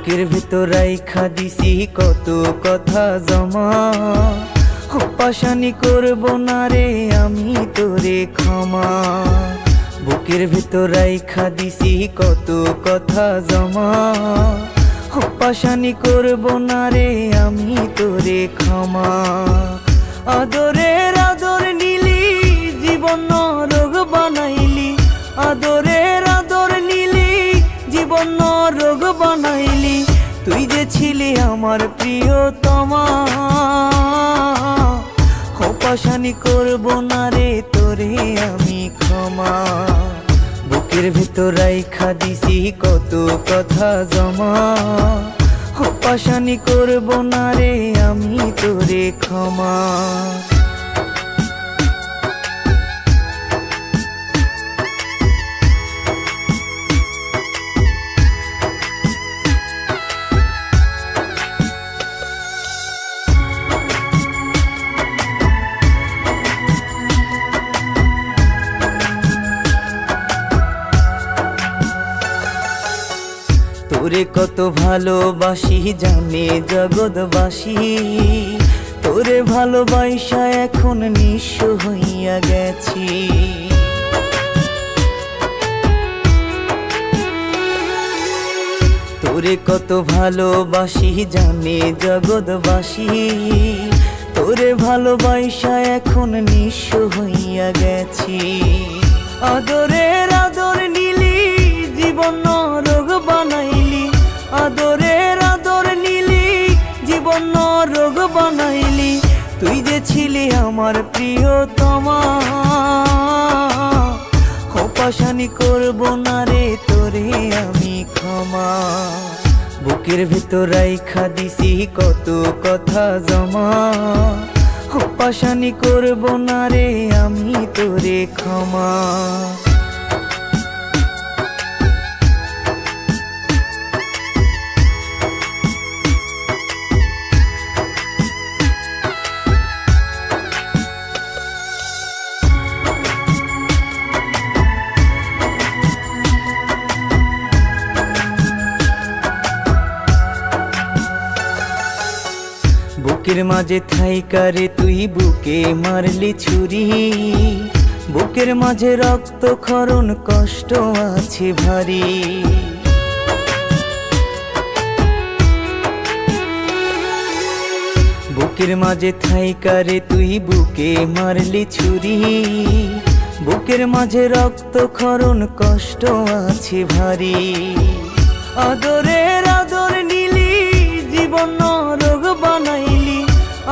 বুকের ভেতর রাইখা দিছি কত কথা জমা, পাশানি করব না রে আমি তোরে ক্ষমা। বুকের ভেতর রাইখা দিছি কত কথা জমা, পাশানি করব না রে আমি তোরে ক্ষমা। আদরের আদর নিলি জীবন নরক বানাইলি, আদরের আদর নিলি জীবন নরক বানাইলি। তুই যে ছিলি আমার প্রিয়তমা, পাশানি করব না রে তোরে আমি ক্ষমা। বুকের ভেতর রাইখা দিছি কত কথা জমা, পাশানি করব না রে আমি তোরে ক্ষমা। তোরে কত ভালোবাসি জানে জগৎবাসী, তোরে ভালোবাসা এখন নিঃস্ব হইয়া গেছি। তোরে কত ভালোবাসি জানে জগৎবাসী, তোরে ভালোবাসা এখন নিঃস্ব হইয়া গেছি। আদরের আদর নিলি জীবন নরক বানাইলি, আদরের আদর নিলি জীবন নরক বানাইলি। তুই যে ছিলি আমার প্রিয়তমা, পাশানি করব না রে তোরে আমি ক্ষমা। বুকের ভেতর রাইখা দিছি কত কথা জমা, পাশানি করব না রে আমি তোরে ক্ষমা। বুকের মাঝে থাইকারে তুই বুকে মারলি ছুরি, বুকের মাঝে রক্ত ক্ষরণ কষ্ট আছে ভারী। বুকের মাঝে থাইকারে তুই বুকে মারলি ছুরি, বুকের মাঝে রক্ত ক্ষরণ কষ্ট আছে ভারী। আদরের আদর নিলি জীবন নরক বানাইলি,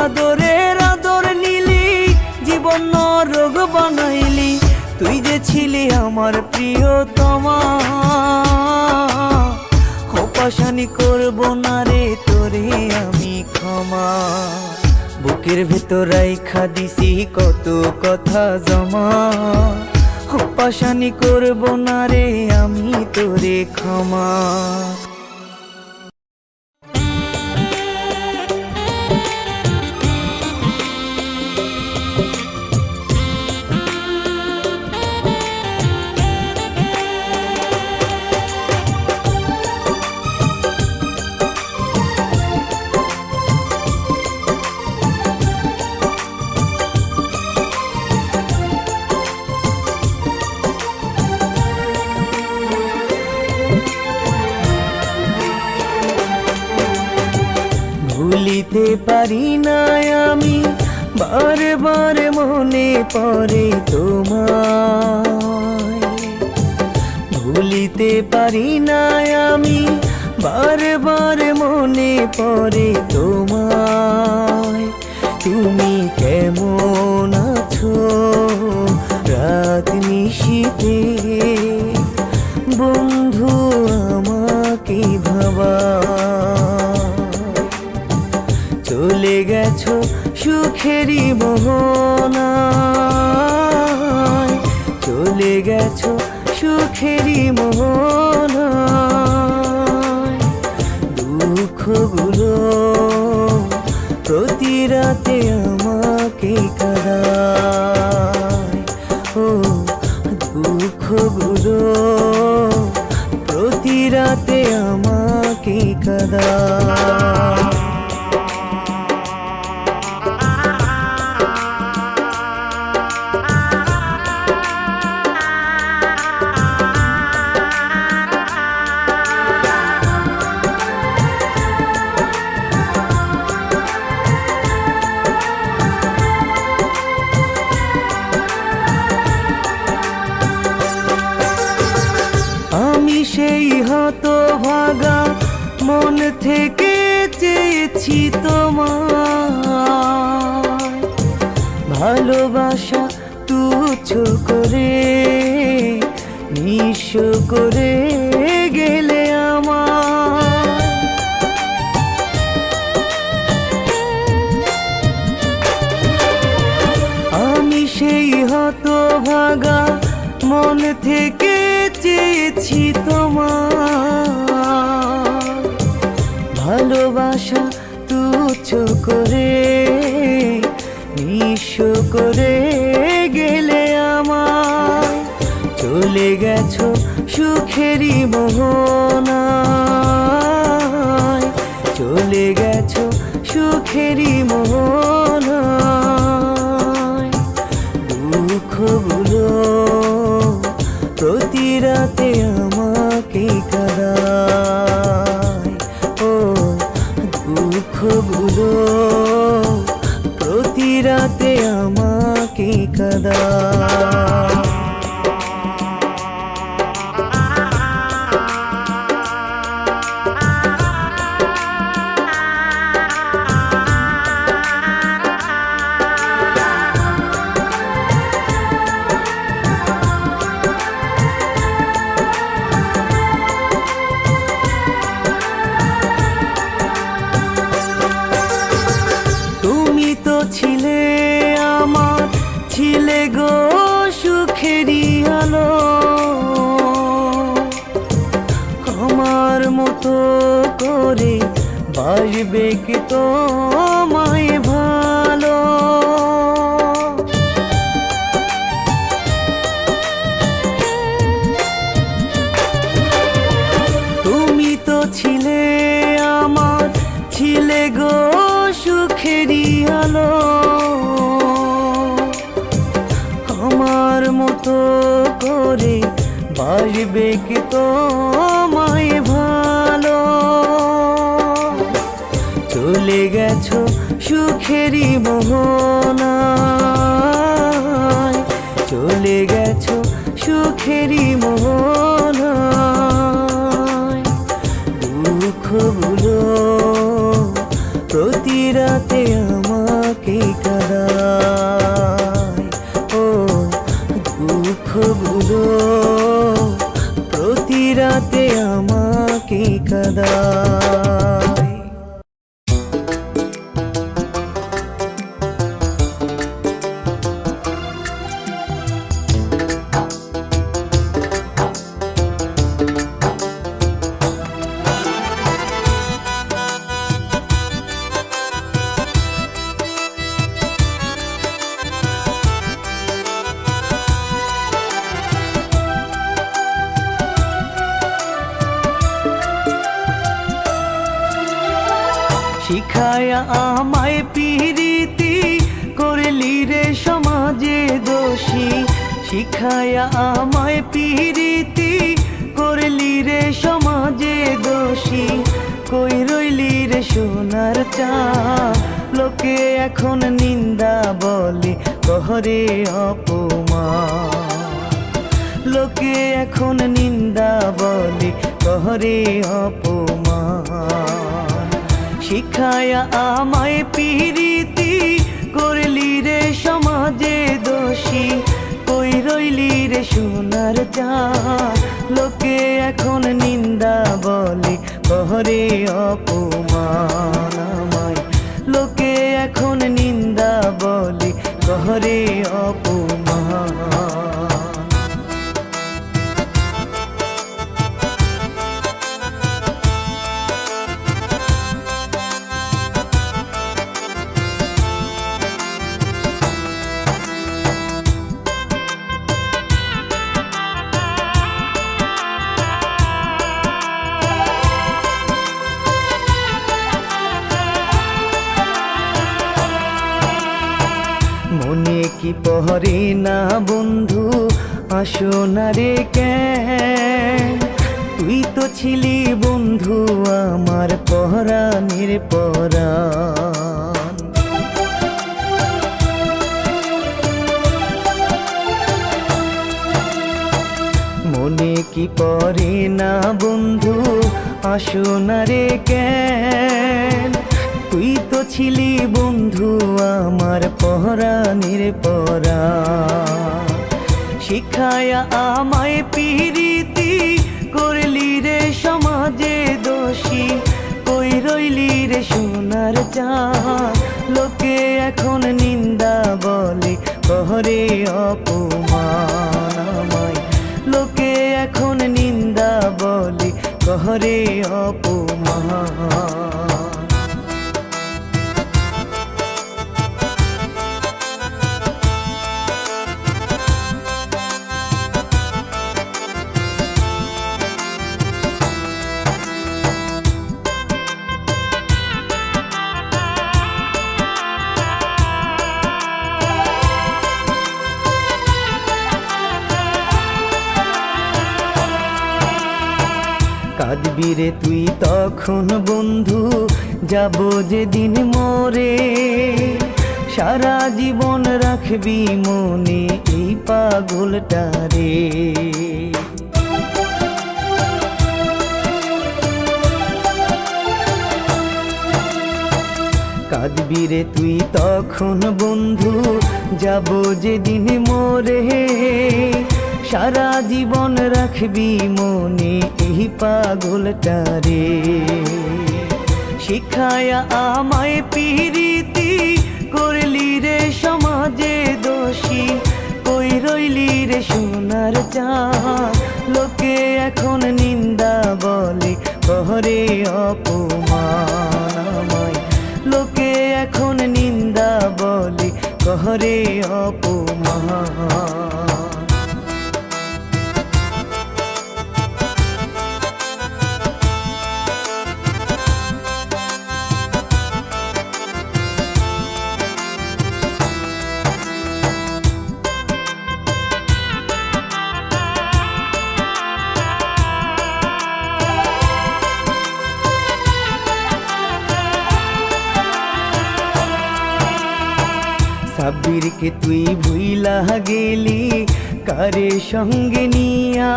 আদরের আদর নিলি জীবন নরক বানাইলি। তুই যে ছিলি আমার প্রিয়তমা, পাশানি করব না রে তোরে আমি ক্ষমা। বুকের ভেতর রাইখা দিছি কত কথা জমা, পাশানি করব না রে আমি তোরে ক্ষমা। ভুলিতে পারি না আমি বারে বারে মনে পড়ে তোমায়, ভুলিতে পারি না আমি বারে বারে মনে পড়ে তোমায়। তুমি কেমন আছো রাত নিশীথে বন্ধু আমাকে ভাবা। চলে গেছো সুখেরই মোহনায়, চলে গেছো সুখেরই মোহনায়। দুঃখগুলো প্রতি রাতে আমাকে কাঁদায়, ও দুঃখগুলো প্রতি রাতে আমাকে কাঁদায়। আমি সেই হতভাগা মন থেকে চেয়েছি তোমায়, ভালোবাসা তুচ্ছ করে নিঃস্ব করে গেলে আমার। আমি সেই হতভাগা মন থেকে চেয়েছি তোমার, ভালোবাসা তুচ্ছ করে নিঃস্ব করে গেলে আমার। চলে গেছো সুখেরই মোহনায়, চলে গেছো সুখেরই মোহনায়। দুঃখগুলো প্রতি রাতে আমাকে কাঁদায়, ও দুঃখগুলো প্রতি রাতে আমাকে কাঁদায়। ছিলে আমার, ছিলে গো সুখেরই আলো, আমার মতো করে বাসবে কি তোমায় ভালো। তুমি তো ছিলে আমার, ছিলে গো সুখেরই আলো, আমার মতো করে বাসবে কি তোমায় ভালো। চলে গেছো সুখেরই মোহনায়, চলে গেছো সুখেরই মোহনায়। দুঃখগুলো প্রতি রাতে আমাকে কাঁদায়, ও দুঃখগুলো প্রতি রাতে আমাকে কাঁদায়। শিখায়া আমায় পিরিতি করলি রে সমাজে দোষী, শিখায়া আমায় পিরিতি করলি রে সমাজে দোষী। কই রইলি রে সোনার চাঁদ, লোকে এখন নিন্দা বলে কহরে অপমান, লোকে এখন নিন্দা বলে কহরে অপমান। শিখায়া আমায় পিরিতি করলি রে সমাজে দোষী, কই রইলি রে সোনার চাঁদ, লোকে এখন নিন্দা বলে কহরে অপমান আমায়, লোকে এখন নিন্দা বলে কহরে অপমান। পরে না বন্ধু আসো না রে কেন, তুই তো ছিলি বন্ধু আমার পরাণের পরাণ। মনে কি পড়ে না বন্ধু আসো না রে কেন, তুই তো ছিলি বন্ধু আমার পরাণের পরাণ। শিখায়া আমায় পিরিতি করলি রে সমাজে দোষী, কই রইলি রে সোনার চাঁদ, লোকে এখন নিন্দা বলে করে অপমান আমায়, লোকে এখন নিন্দা বলে করে অপমান। কাঁদবি রে তুই তখন বন্ধু যাব যেদিন মরে, সারা জীবন রাখবি মনে এই পাগলটারে। কাঁদবি রে তুই তখন বন্ধু যাব যেদিন মরে, সারা জীবন রাখবি মনে এই পাগলটারে। শিখায়া আমায় পিরিতি করলি রে সমাজে দোষী, কই রইলি রে সোনার চাঁদ, লোকে এখন নিন্দা বলে করে অপমান আমায়, লোকে এখন নিন্দা বলে করে অপমান। সাব্বিরকে তুই ভুইলা গেলি কারে সঙ্গে নিয়া,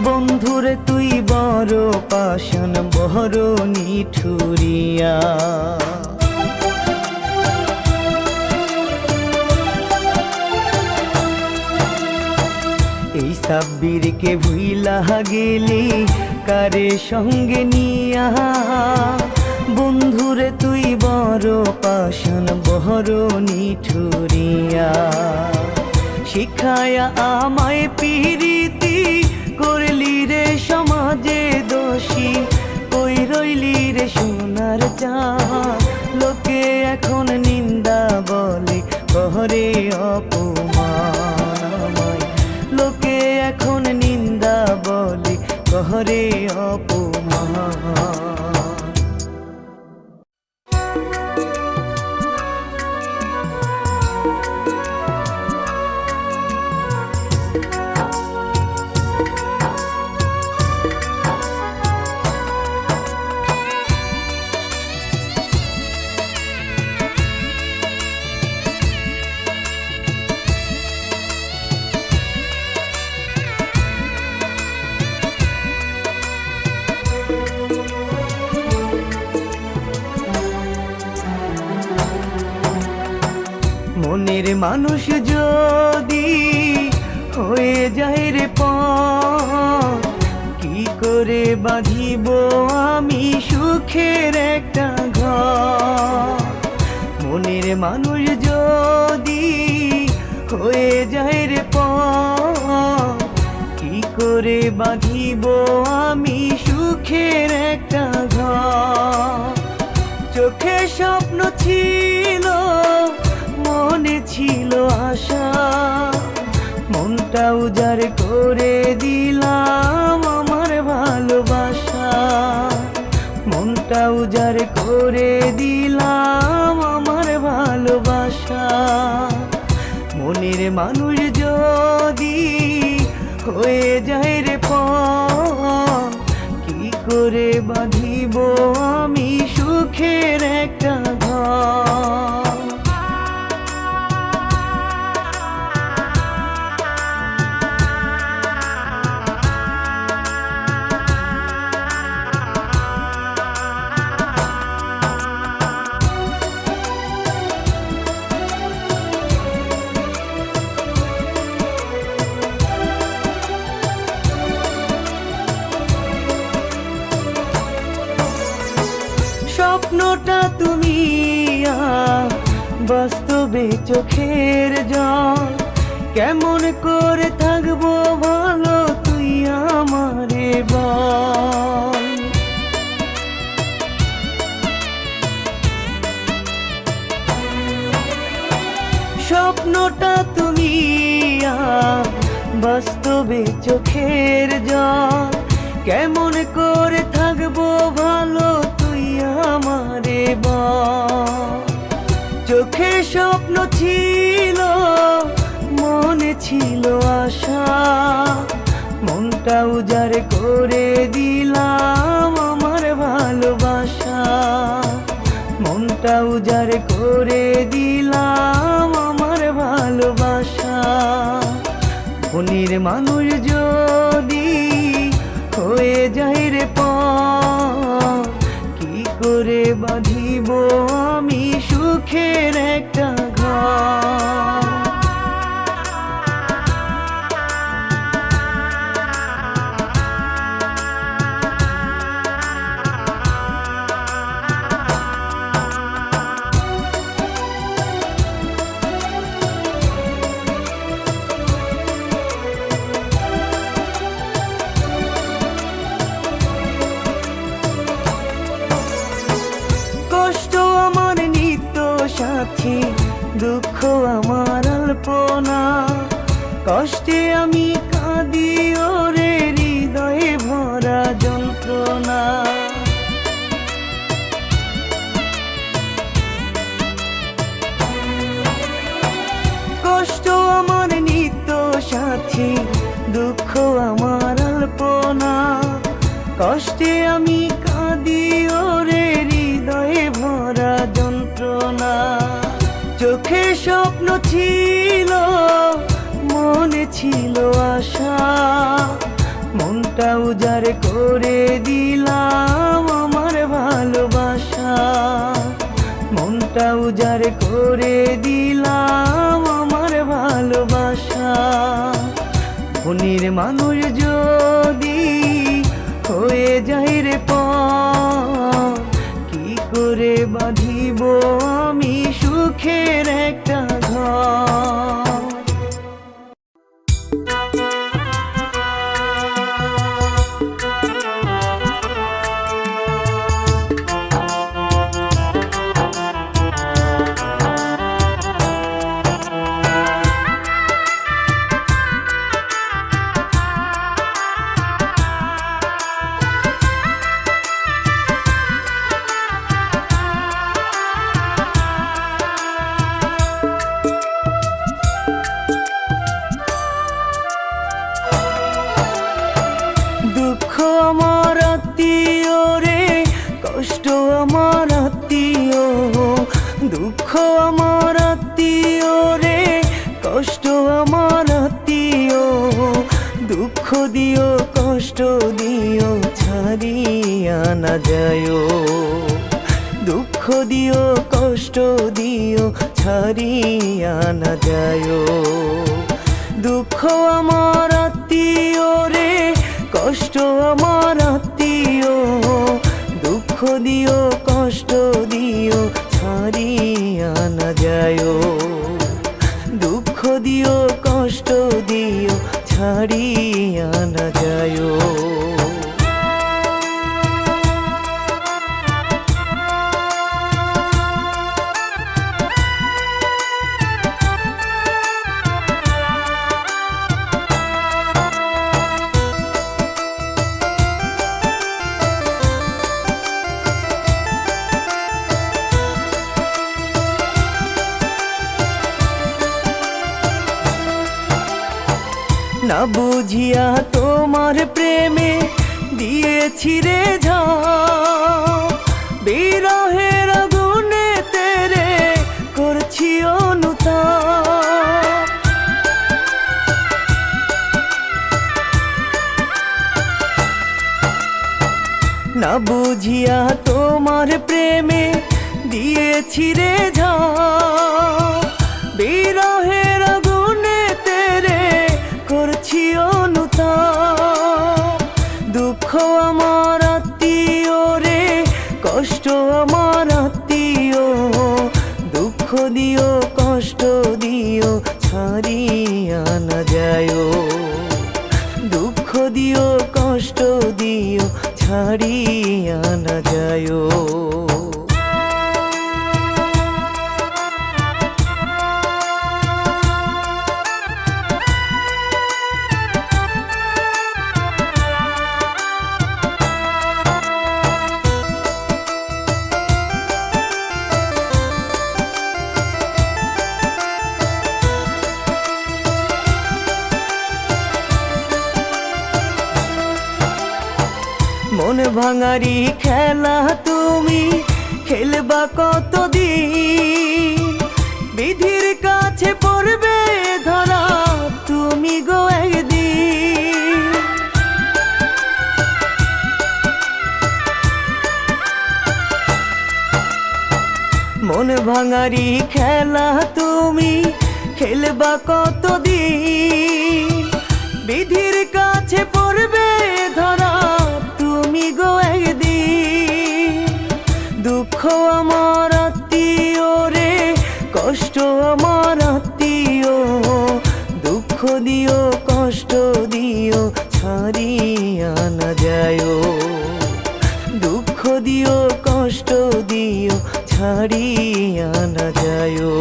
বন্ধুরে তুই বড় পাষাণ বড় নিঠুরিয়া। এই সাব্বিরকে ভুইলা গেলি কারে সঙ্গে নিয়া, বন্ধুরে তুই বড় পাষাণ বড় নিঠুরিয়া। শিখায়া আমায় পিরিতি করলি রে সমাজে দোষী, কই রইলি রে সোনার চাঁদ, লোকে এখন নিন্দা বলে করে অপমান আমায়, লোকে এখন নিন্দা বলে করে অপমান। মনের মানুষ যদি হয়ে যায় রে পর, কি করে বাঁধিব আমি সুখের একটা ঘর। মনের মানুষ যদি হয়ে যায় রে পর, কি করে বাঁধিব আমি সুখের একটা ঘর। চোখে স্বপ্ন ছিল, মনে ছিল আশা, মনটা উজাড় করে দিলাম আমার ভালোবাসা, মনটা উজাড় করে দিলাম আমার ভালোবাসা। মানুষ যদি হয়ে যায় রে পর, কি করে বাঁধিব আমি সুখের একটা ঘর। স্বপ্নটা তুমি বাস্তবে চোখের জল, কেমন করে থাকবো ভালো তুই আমারে বল। স্বপ্নটা তুমি বাস্তবে চোখের জল, কেমন করে থাকবো ভালো তুই আমারে বল। চোখে স্বপ্ন ছিল, মনে ছিল আশা, মনটা উজাড় করে দিলাম আমার ভালোবাসা। মনটা উজাড় করে দিলাম আমার ভালোবাসা। মনের মানুষ যদি হয়ে যায় রে পর, কি করে বাঁধিব আমি সুখের একটা ঘর। কষ্ট আমার নিত্য সাথী, দুঃখ আমার অল্পনা, কষ্টে আমি কাঁদি ওরে হৃদয়ে ভরা যন্ত্রণা। কষ্ট আমার নিত্য সাথী, দুঃখ আমার অল্পনা, কষ্টে আমি কাঁদি ওরে হৃদয়ে ভরা যন্ত্রণা। চোখে স্বপ্ন ছিল, মনে ছিল আশা, মনটা উজাড় করে দিলাম আমার ভালোবাসা। মনটা উজাড় করে দিলাম আমার ভালোবাসা। মনের মানুষ যদি হয়ে যায় রে পর, কি করে বাঁধিব আমি সুখের একটা ঘর। দুঃখ আমার আত্মীয় রে, কষ্ট আমার আত্মীয়। দুঃখ আমার আত্মীয় রে, কষ্ট আমার আত্মীয়। দুঃখ দিও কষ্ট দিও ছাড়িয়া না যায়ো। দুঃখ দিও কষ্ট দিও ছাড়িয়া না যায়ো। দুঃখ আমার আত্মীয় রে, কষ্ট আমার আত্মীয়। দুঃখ দিও কষ্ট দিও ছাড়িয়া না যায়ো। দুঃখ দিও কষ্ট দিও ছাড়িয়া না যায়ো। না বুঝিয়া তোমার প্রেমে দিয়েছি রে ঝাঁপ, বিরহের আগুনে তেরে করছি অনুতাপ। না বুঝিয়া তোমার প্রেমে দিয়েছি রে ঝাঁপ, বিরহের আগুনে তেরে করছি অনুতাপ। দুঃখ আমার আত্মীয় রে, কষ্ট আমার আত্মীয়, দুঃখ দিও কষ্ট দিও ছাড়িয়া না যায়ও, দুঃখ দিও কষ্ট দিও ছাড়িয়া না যায়ও। মন ভাঙারি খেলা তুমি খেলবা কতদিন, বিধির কাছে পড়বে ধরা তুমি গো একদিন। মন ভাঙারি খেলা তুমি খেলবা কতদিন, বিধির কাছে পড়বে ধরা তুমি গো একদিন। দুঃখ আমার আত্মীয় রে, কষ্ট আমার আত্মীয়, দুঃখ দিও কষ্ট দিও ছাড়িয়া না যায়ও, দুঃখ দিও কষ্ট দিও ছাড়িয়া না যায়ও।